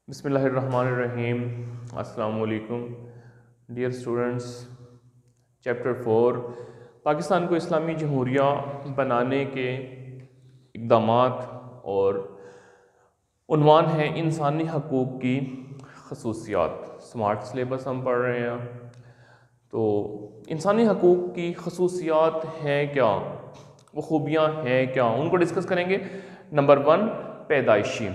بسم اللہ الرحمن الرحیم۔ السلام علیکم ڈیئر اسٹوڈنٹس۔ چیپٹر 4 پاکستان کو اسلامی جمہوریہ بنانے کے اقدامات اور عنوان ہے انسانی حقوق کی خصوصیات۔ سمارٹ سلیبس ہم پڑھ رہے ہیں، تو انسانی حقوق کی خصوصیات ہیں کیا، وہ خوبیاں ہیں کیا، ان کو ڈسکس کریں گے۔ نمبر 1، پیدائشی۔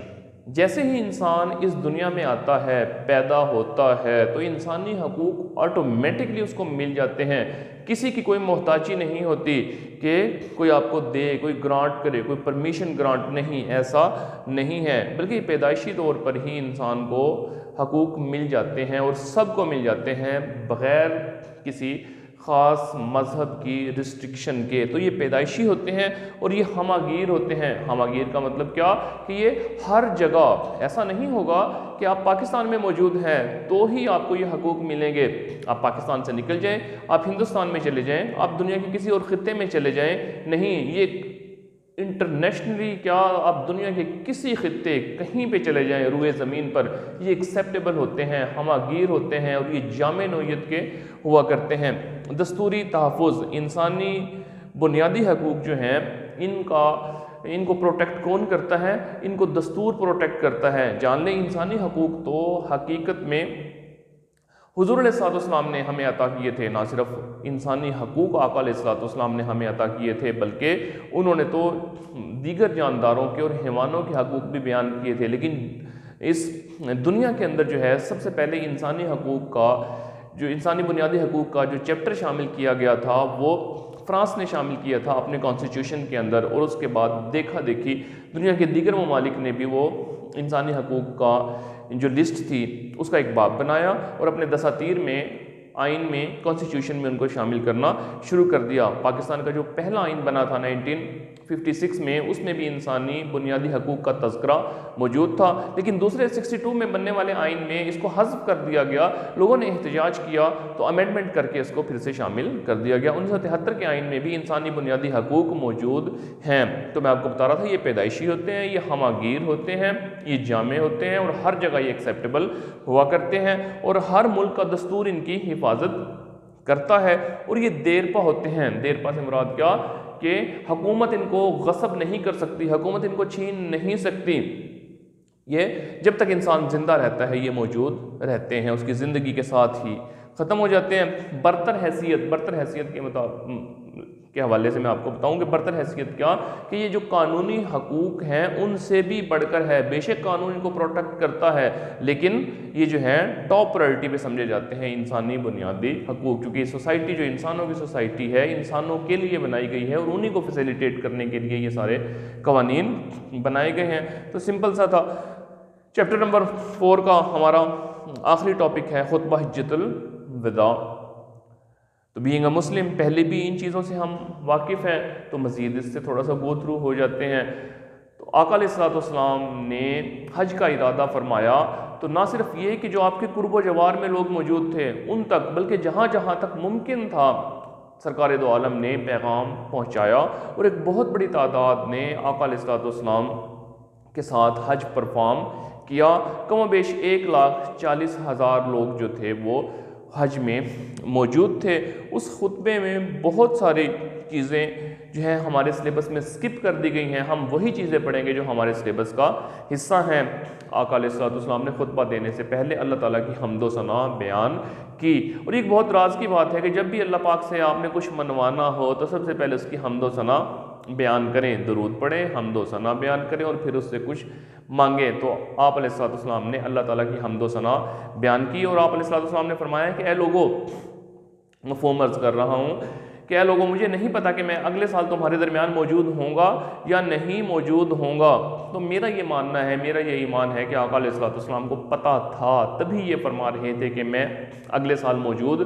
جیسے ہی انسان اس دنیا میں آتا ہے، پیدا ہوتا ہے، تو انسانی حقوق آٹومیٹکلی اس کو مل جاتے ہیں۔ کسی کی کوئی محتاجی نہیں ہوتی کہ کوئی آپ کو دے، کوئی گرانٹ کرے، کوئی پرمیشن گرانٹ نہیں، ایسا نہیں ہے، بلکہ پیدائشی طور پر ہی انسان کو حقوق مل جاتے ہیں اور سب کو مل جاتے ہیں بغیر کسی خاص مذہب کی ریسٹرکشن کے۔ تو یہ پیدائشی ہوتے ہیں اور یہ ہمہ گیر ہوتے ہیں۔ ہمہ گیر کا مطلب کیا کہ یہ ہر جگہ، ایسا نہیں ہوگا کہ آپ پاکستان میں موجود ہیں تو ہی آپ کو یہ حقوق ملیں گے۔ آپ پاکستان سے نکل جائیں، آپ ہندوستان میں چلے جائیں، آپ دنیا کے کسی اور خطے میں چلے جائیں، نہیں، یہ انٹرنیشنلی کیا آپ دنیا کے کسی خطے کہیں پہ چلے جائیں روئے زمین پر، یہ ایکسیپٹیبل ہوتے ہیں، ہمہ گیر ہوتے ہیں اور یہ جامع نوعیت کے ہوا کرتے ہیں۔ دستوری تحفظ، انسانی بنیادی حقوق جو ہیں ان کو پروٹیکٹ کون کرتا ہے؟ ان کو دستور پروٹیکٹ کرتا ہے۔ جان لیں انسانی حقوق تو حقیقت میں حضور علیہ السلام نے ہمیں عطا کیے تھے۔ نہ صرف انسانی حقوق آقا علیہ السلام نے ہمیں عطا کیے تھے، بلکہ انہوں نے تو دیگر جانداروں کے اور حیوانوں کے حقوق بھی بیان کیے تھے، لیکن اس دنیا کے اندر جو ہے سب سے پہلے انسانی حقوق کا، جو انسانی بنیادی حقوق کا جو چیپٹر شامل کیا گیا تھا وہ فرانس نے شامل کیا تھا اپنے کانسٹیٹیوشن کے اندر، اور اس کے بعد دیکھا دیکھی دنیا کے دیگر ممالک نے بھی وہ انسانی حقوق کا جو لسٹ تھی اس کا ایک باب بنایا اور اپنے دساتیر میں، آئین میں، کانسٹیٹیوشن میں ان کو شامل کرنا شروع کر دیا۔ پاکستان کا جو پہلا آئین بنا تھا 1956 میں، اس میں بھی انسانی بنیادی حقوق کا تذکرہ موجود تھا، لیکن دوسرے 62 میں بننے والے آئین میں اس کو حذف کر دیا گیا۔ لوگوں نے احتجاج کیا تو امینڈمنٹ کر کے اس کو پھر سے شامل کر دیا گیا۔ 1973 کے آئین میں بھی انسانی بنیادی حقوق موجود ہیں۔ تو میں آپ کو بتا رہا تھا یہ پیدائشی ہوتے ہیں، یہ ہمہ گیر ہوتے ہیں، یہ جامع ہوتے ہیں اور ہر جگہ یہ ایکسیپٹیبل ہوا کرتے ہیں اور ہر ملک کا دستور ان کی حفاظت کرتا ہے، اور یہ دیرپا ہوتے ہیں۔ دیرپا سے مراد کیا کہ حکومت ان کو غصب نہیں کر سکتی، حکومت ان کو چھین نہیں سکتی۔ یہ جب تک انسان زندہ رہتا ہے یہ موجود رہتے ہیں، اس کی زندگی کے ساتھ ہی ختم ہو جاتے ہیں۔ برتر حیثیت کے حوالے سے میں آپ کو بتاؤں کہ برتر حیثیت کیا کہ یہ جو قانونی حقوق ہیں ان سے بھی بڑھ کر ہے۔ بے شک قانون ان کو پروٹیکٹ کرتا ہے، لیکن یہ جو ہے ٹاپ پرائرٹی پہ سمجھے جاتے ہیں انسانی بنیادی حقوق، کیونکہ یہ سوسائٹی جو انسانوں کی سوسائٹی ہے، انسانوں کے لیے بنائی گئی ہے اور انہی کو فیسیلیٹیٹ کرنے کے لیے یہ سارے قوانین بنائے گئے ہیں۔ تو سمپل سا تھا۔ چیپٹر نمبر 4 کا ہمارا آخری ٹاپک ہے خطبہ حجۃ الوداع۔ تو بینگ اے مسلم پہلے بھی ان چیزوں سے ہم واقف ہیں، تو مزید اس سے تھوڑا سا گو تھرو ہو جاتے ہیں۔ تو آقا علیہ السلام نے حج کا ارادہ فرمایا، تو نہ صرف یہ کہ جو آپ کے قرب و جوار میں لوگ موجود تھے ان تک، بلکہ جہاں جہاں تک ممکن تھا سرکار دو عالم نے پیغام پہنچایا، اور ایک بہت بڑی تعداد نے آقا علیہ السلام کے ساتھ حج پرفارم کیا۔ کم و بیش 1,40,000 لوگ جو تھے وہ حج میں موجود تھے۔ اس خطبے میں بہت ساری چیزیں جو ہیں ہمارے سلیبس میں سکپ کر دی گئی ہیں، ہم وہی چیزیں پڑھیں گے جو ہمارے سلیبس کا حصہ ہیں۔ آقا علیہ السلام نے خطبہ دینے سے پہلے اللہ تعالیٰ کی حمد و ثنا بیان کی، اور ایک بہت راز کی بات ہے کہ جب بھی اللہ پاک سے آپ نے کچھ منوانا ہو تو سب سے پہلے اس کی حمد و ثنا بیان کریں، درود پڑھیں، حمد و ثنا بیان کریں اور پھر اس سے کچھ مانگیں۔ تو آپ علیہ السلام نے اللہ تعالیٰ کی حمد و ثنا بیان کی، اور آپ علیہ السلام نے فرمایا کہ اے لوگو، مفہوم عرض کر رہا ہوں کہ اے لوگوں، مجھے نہیں پتا کہ میں اگلے سال تمہارے درمیان موجود ہوں گا یا نہیں موجود ہوں گا۔ تو میرا یہ ماننا ہے، میرا یہ ایمان ہے کہ آقا علیہ السلام کو پتہ تھا، تبھی یہ فرما رہے تھے کہ میں اگلے سال موجود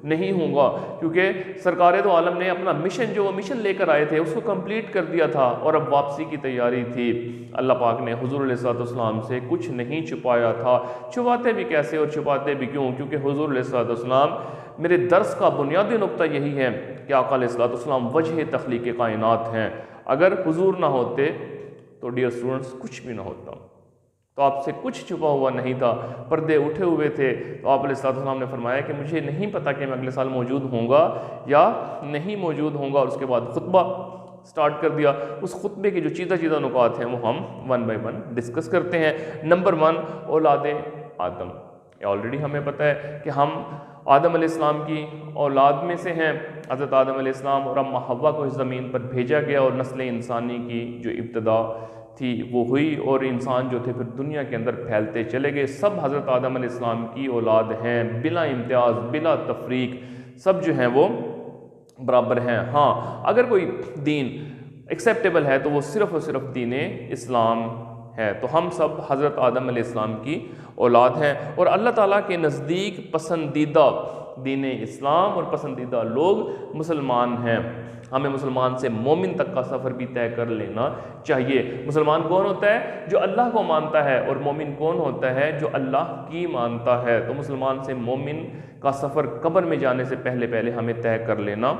نہیں ہوں گا، کیونکہ سرکار دو عالم نے اپنا مشن، جو وہ مشن لے کر آئے تھے، اس کو کمپلیٹ کر دیا تھا اور اب واپسی کی تیاری تھی۔ اللہ پاک نے حضور علیہ السلام سے کچھ نہیں چھپایا تھا، چھپاتے بھی کیسے اور چھپاتے بھی کیوں؟ کیونکہ حضور علیہ السلام، میرے درس کا بنیادی نقطہ یہی ہے کہ آقا علیہ السلام وجہ تخلیق کائنات ہیں۔ اگر حضور نہ ہوتے تو ڈیئر اسٹوڈنٹس کچھ بھی نہ ہوتا۔ تو آپ سے کچھ چھپا ہوا نہیں تھا، پردے اٹھے ہوئے تھے۔ تو آپ علیہ السلام نے فرمایا کہ مجھے نہیں پتہ کہ میں اگلے سال موجود ہوں گا یا نہیں موجود ہوں گا، اور اس کے بعد خطبہ سٹارٹ کر دیا۔ اس خطبے کے جو چیدہ نکات ہیں وہ ہم ون بائی ون ڈسکس کرتے ہیں۔ نمبر 1، اولاد آدم۔ آلریڈی ہمیں پتہ ہے کہ ہم آدم علیہ السلام کی اولاد میں سے ہیں۔ حضرت آدم علیہ السلام اور اماں حوا کو اس زمین پر بھیجا گیا، اور نسل انسانی کی جو ابتدا تھی وہ ہوئی، اور انسان جو تھے پھر دنیا کے اندر پھیلتے چلے گئے۔ سب حضرت آدم علیہ السلام کی اولاد ہیں، بلا امتیاز، بلا تفریق، سب جو ہیں وہ برابر ہیں۔ ہاں، اگر کوئی دین ایکسیپٹیبل ہے تو وہ صرف اور صرف دین اسلام ہے۔ تو ہم سب حضرت آدم علیہ السلام کی اولاد ہیں، اور اللہ تعالیٰ کے نزدیک پسندیدہ دین اسلام اور پسندیدہ لوگ مسلمان ہیں۔ ہمیں مسلمان سے مومن تک کا سفر بھی طے کر لینا چاہیے۔ مسلمان کون ہوتا ہے؟ جو اللہ کو مانتا ہے، اور مومن کون ہوتا ہے؟ جو اللہ کی مانتا ہے۔ تو مسلمان سے مومن کا سفر قبر میں جانے سے پہلے ہمیں طے کر لینا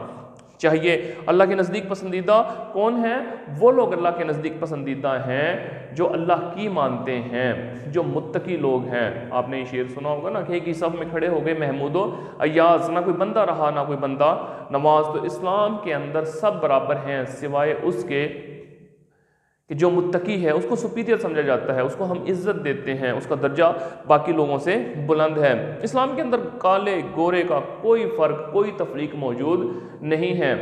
چاہیے۔ اللہ کے نزدیک پسندیدہ کون ہیں؟ وہ لوگ اللہ کے نزدیک پسندیدہ ہیں جو اللہ کی مانتے ہیں، جو متقی لوگ ہیں۔ آپ نے یہ شعر سنا ہوگا نا کہ ایک ہی صف میں کھڑے ہو گئے محمود و ایاز، نہ کوئی بندہ رہا نہ کوئی بندہ نواز۔ تو اسلام کے اندر سب برابر ہیں سوائے اس کے کہ جو متقی ہے اس کو سپیریئر سمجھا جاتا ہے، اس کو ہم عزت دیتے ہیں، اس کا درجہ باقی لوگوں سے بلند ہے۔ اسلام کے اندر کالے گورے کا کوئی فرق، کوئی تفریق موجود نہیں ہے۔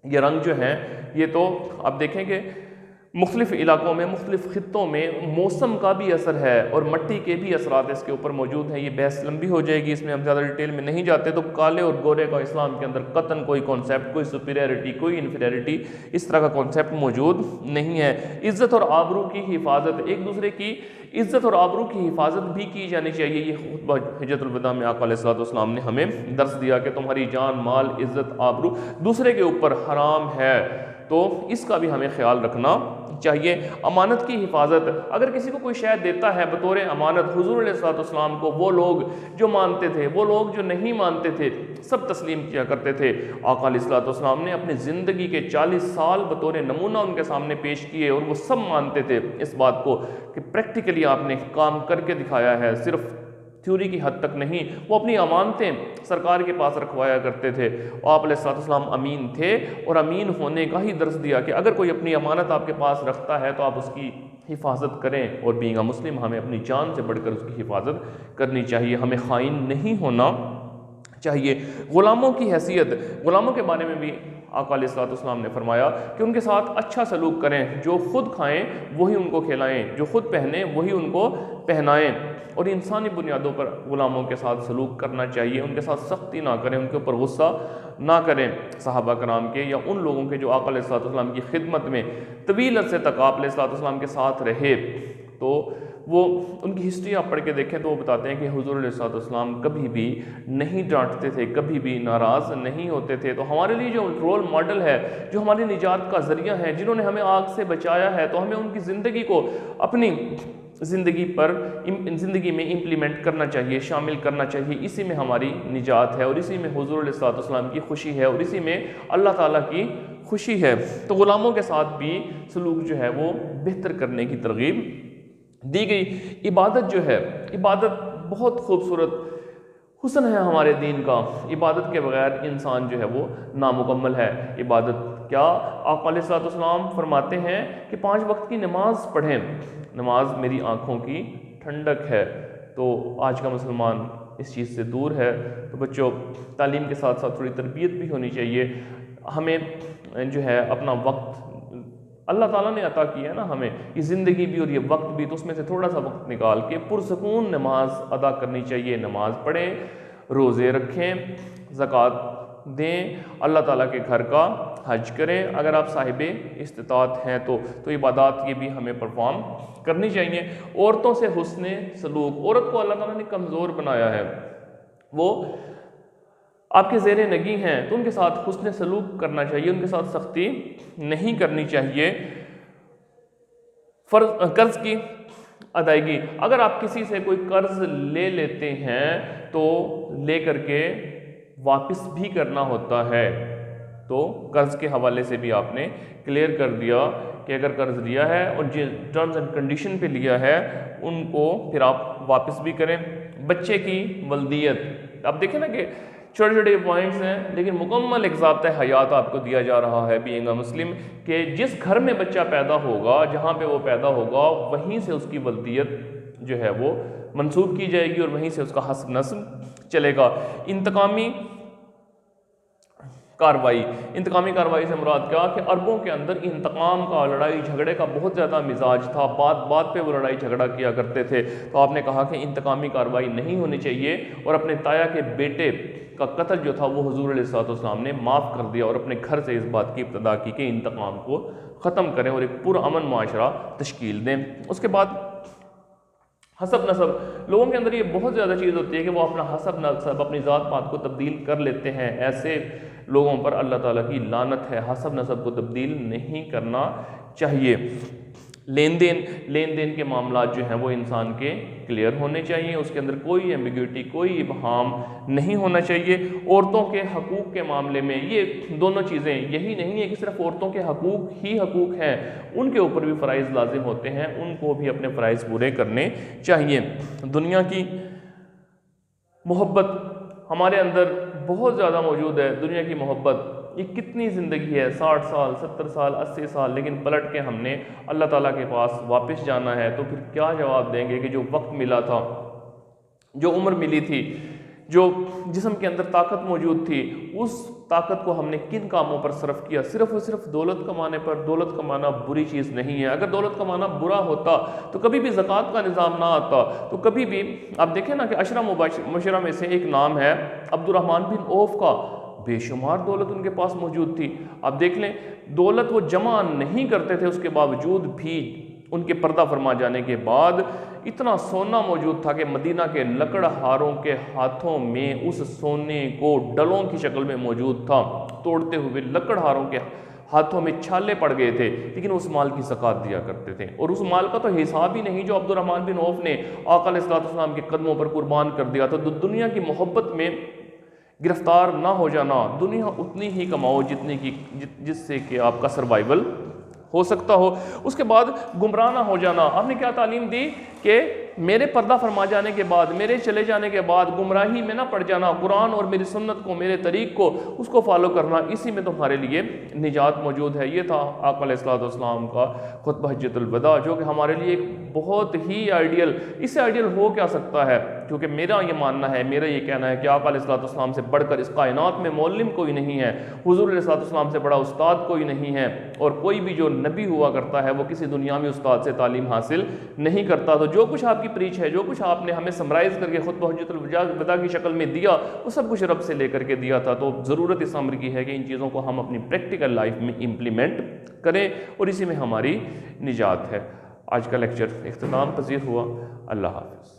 یہ رنگ جو ہیں یہ تو آپ دیکھیں کہ مختلف علاقوں میں، مختلف خطوں میں موسم کا بھی اثر ہے، اور مٹی کے بھی اثرات اس کے اوپر موجود ہیں۔ یہ بحث لمبی ہو جائے گی، اس میں ہم زیادہ ڈیٹیل میں نہیں جاتے۔ تو کالے اور گورے کا اسلام کے اندر قطعاً کوئی کانسیپٹ، کوئی سپیریئرٹی، کوئی انفیریئرٹی، اس طرح کا کانسیپٹ موجود نہیں ہے۔ عزت اور آبرو کی حفاظت، ایک دوسرے کی عزت اور آبرو کی حفاظت بھی کی جانی چاہیے۔ یہ خطبہ حجۃ الوداع میں آقا علیہ السلام نے ہمیں درس دیا کہ تمہاری جان، مال، عزت، آبرو دوسرے کے اوپر حرام ہے، تو اس کا بھی ہمیں خیال رکھنا چاہیے۔ امانت کی حفاظت، اگر کسی کو کوئی شے دیتا ہے بطور امانت، حضور علیہ السلام کو وہ لوگ جو مانتے تھے، وہ لوگ جو نہیں مانتے تھے، سب تسلیم کیا کرتے تھے۔ آقا علیہ السلام نے اپنی زندگی کے 40 سال بطور نمونہ ان کے سامنے پیش کیے، اور وہ سب مانتے تھے اس بات کو کہ پریکٹیکلی آپ نے کام کر کے دکھایا ہے، صرف تھیوری کی حد تک نہیں۔ وہ اپنی امانتیں سرکار کے پاس رکھوایا کرتے تھے۔ آپ علیہ السلام امین تھے، اور امین ہونے کا ہی درس دیا کہ اگر کوئی اپنی امانت آپ کے پاس رکھتا ہے تو آپ اس کی حفاظت کریں، اور بینگ اے مسلم ہمیں اپنی جان سے بڑھ کر اس کی حفاظت کرنی چاہیے، ہمیں خائن نہیں ہونا چاہیے۔ غلاموں کی حیثیت، غلاموں کے بارے میں بھی آقا علیہ السلام نے فرمایا کہ ان کے ساتھ اچھا سلوک کریں، جو خود کھائیں وہی ان کو کھلائیں، جو خود پہنیں وہی ان کو پہنائیں، اور انسانی بنیادوں پر غلاموں کے ساتھ سلوک کرنا چاہیے، ان کے ساتھ سختی نہ کریں، ان کے اوپر غصہ نہ کریں۔ صحابہ کرام کے یا ان لوگوں کے جو آقا علیہ السلام کی خدمت میں طویل عرصے تک آپ علیہ السلام کے ساتھ رہے، تو وہ ان کی ہسٹری آپ پڑھ کے دیکھیں تو وہ بتاتے ہیں کہ حضور علیہ السلام کبھی بھی نہیں ڈانٹتے تھے، کبھی بھی ناراض نہیں ہوتے تھے۔ تو ہمارے لیے جو رول ماڈل ہے، جو ہماری نجات کا ذریعہ ہے، جنہوں نے ہمیں آگ سے بچایا ہے، تو ہمیں ان کی زندگی کو اپنی زندگی میں امپلیمنٹ کرنا چاہیے، شامل کرنا چاہیے۔ اسی میں ہماری نجات ہے، اور اسی میں حضور علیہ السلام کی خوشی ہے، اور اسی میں اللہ تعالیٰ کی خوشی ہے۔ تو غلاموں کے ساتھ بھی سلوک جو ہے وہ بہتر کرنے کی ترغیب دی گئی۔ عبادت جو ہے، عبادت بہت خوبصورت حسن ہے ہمارے دین کا۔ عبادت کے بغیر انسان جو ہے وہ نامکمل ہے۔ عبادت کیا؟ آقا علیہ السلام فرماتے ہیں کہ 5 وقت کی نماز پڑھیں، نماز میری آنکھوں کی ٹھنڈک ہے۔ تو آج کا مسلمان اس چیز سے دور ہے۔ تو بچوں، تعلیم کے ساتھ ساتھ تھوڑی تربیت بھی ہونی چاہیے۔ ہمیں جو ہے اپنا وقت اللہ تعالیٰ نے عطا کیا ہے نا ہمیں، یہ زندگی بھی اور یہ وقت بھی، تو اس میں سے تھوڑا سا وقت نکال کے پرسکون نماز ادا کرنی چاہیے۔ نماز پڑھیں، روزے رکھیں، زکوٰۃ دیں، اللہ تعالیٰ کے گھر کا حج کریں، اگر آپ صاحب استطاعت ہیں تو عبادات یہ بھی ہمیں پرفارم کرنی چاہیے۔ عورتوں سے حسن سلوک، عورت کو اللہ تعالیٰ نے کمزور بنایا ہے، وہ آپ کے زیر نگی ہیں، تو ان کے ساتھ حسن سلوک کرنا چاہیے، ان کے ساتھ سختی نہیں کرنی چاہیے۔ قرض کی ادائیگی، اگر آپ کسی سے کوئی قرض لے لیتے ہیں تو لے کر کے واپس بھی کرنا ہوتا ہے۔ تو قرض کے حوالے سے بھی آپ نے کلیئر کر دیا کہ اگر قرض لیا ہے اور جن ٹرمز اینڈ کنڈیشن پہ لیا ہے ان کو پھر آپ واپس بھی کریں۔ بچے کی ولدیت، آپ دیکھیں نا کہ چھوٹے چھوٹے پوائنٹس ہیں لیکن مکمل ایک ضابطۂ حیات آپ کو دیا جا رہا ہے بینگ اے مسلم، کہ جس گھر میں بچہ پیدا ہوگا، جہاں پہ وہ پیدا ہوگا، وہیں سے اس کی ولدیت جو ہے وہ منسوب کی جائے گی اور وہیں سے اس کا حسب نسب چلے گا۔ انتقامی کارروائی سے مراد کیا کہ عربوں کے اندر انتقام کا، لڑائی جھگڑے کا بہت زیادہ مزاج تھا، بات بات پہ وہ لڑائی جھگڑا کیا کرتے تھے، تو آپ نے کہا کہ انتقامی کارروائی نہیں ہونی چاہیے، اور اپنے تایا کے بیٹے کا قتل جو تھا وہ حضور علیہ السلام نے معاف کر دیا اور اپنے گھر سے اس بات کی ابتدا کی کہ انتقام کو ختم کریں اور ایک پرامن معاشرہ تشکیل دیں۔ اس کے بعد حسب نسب، لوگوں کے اندر یہ بہت زیادہ چیز ہوتی ہے کہ وہ اپنا حسب نسب، اپنی ذات پات کو تبدیل کر لیتے ہیں۔ ایسے لوگوں پر اللہ تعالیٰ کی لعنت ہے، حسب نسب کو تبدیل نہیں کرنا چاہیے۔ لین دین کے معاملات جو ہیں وہ انسان کے کلیئر ہونے چاہیے، اس کے اندر کوئی ایمبیگوٹی، کوئی ابہام نہیں ہونا چاہیے۔ عورتوں کے حقوق کے معاملے میں یہ دونوں چیزیں، یہی نہیں ہے کہ صرف عورتوں کے حقوق ہی حقوق ہیں، ان کے اوپر بھی فرائض لازم ہوتے ہیں، ان کو بھی اپنے فرائض پورے کرنے چاہیے۔ دنیا کی محبت ہمارے اندر بہت زیادہ موجود ہے، دنیا کی محبت۔ یہ کتنی زندگی ہے، 60 سال 70 سال 80 سال، لیکن پلٹ کے ہم نے اللہ تعالیٰ کے پاس واپس جانا ہے، تو پھر کیا جواب دیں گے کہ جو وقت ملا تھا، جو عمر ملی تھی، جو جسم کے اندر طاقت موجود تھی، اس طاقت کو ہم نے کن کاموں پر صرف کیا؟ صرف اور صرف دولت کمانے پر۔ دولت کمانا بری چیز نہیں ہے، اگر دولت کمانا برا ہوتا تو کبھی بھی زکوٰۃ کا نظام نہ آتا، تو کبھی بھی آپ دیکھیں نا کہ عشرہ مبشرہ میں سے ایک نام ہے عبد الرحمن بن عوف کا، بے شمار دولت ان کے پاس موجود تھی۔ آپ دیکھ لیں دولت وہ جمع نہیں کرتے تھے، اس کے باوجود بھی ان کے پردہ فرما جانے کے بعد اتنا سونا موجود تھا کہ مدینہ کے لکڑہاروں کے ہاتھوں میں اس سونے کو ڈلوں کی شکل میں موجود تھا، توڑتے ہوئے لکڑہاروں کے ہاتھوں میں چھالے پڑ گئے تھے، لیکن اس مال کی زکوٰۃ دیا کرتے تھے، اور اس مال کا تو حساب ہی نہیں جو عبد الرحمن بن عوف نے آقا علیہ السلام کے قدموں پر قربان کر دیا تھا۔ تو دنیا کی محبت میں گرفتار نہ ہو جانا، دنیا اتنی ہی کماؤ جس سے کہ آپ کا سروائیول ہو سکتا ہو۔ اس کے بعد گمراہ نہ ہو جانا، آپ نے کیا تعلیم دی کہ میرے پردہ فرما جانے کے بعد، میرے چلے جانے کے بعد گمراہی میں نہ پڑ جانا، قرآن اور میری سنت کو، میرے طریق کو، اس کو فالو کرنا، اسی میں تمہارے لیے نجات موجود ہے۔ یہ تھا آقا علیہ السلام کا خطبہ حجۃ الوداع، جو کہ ہمارے لیے ایک بہت ہی آئیڈیل، اس سے آئیڈیل ہو کیا سکتا ہے، کیونکہ میرا یہ ماننا ہے، میرا یہ کہنا ہے کہ آقا علیہ السلام سے بڑھ کر اس کائنات میں معلم کوئی نہیں ہے، حضور علیہ السلام سے بڑا استاد کوئی نہیں ہے، اور کوئی بھی جو نبی ہوا کرتا ہے وہ کسی دنیاوی استاد سے تعلیم حاصل نہیں کرتا۔ تو جو کچھ آپ کی پریچ ہے، جو کچھ آپ نے ہمیں سمرائز کر کے خطبہ حجۃ الوداع کی شکل میں دیا، وہ سب کچھ رب سے لے کر کے دیا تھا۔ تو ضرورت اس امر کی ہے کہ ان چیزوں کو ہم اپنی پریکٹیکل لائف میں امپلیمنٹ کریں، اور اسی میں ہماری نجات ہے۔ آج کا لیکچر اختتام پذیر ہوا۔ اللہ حافظ۔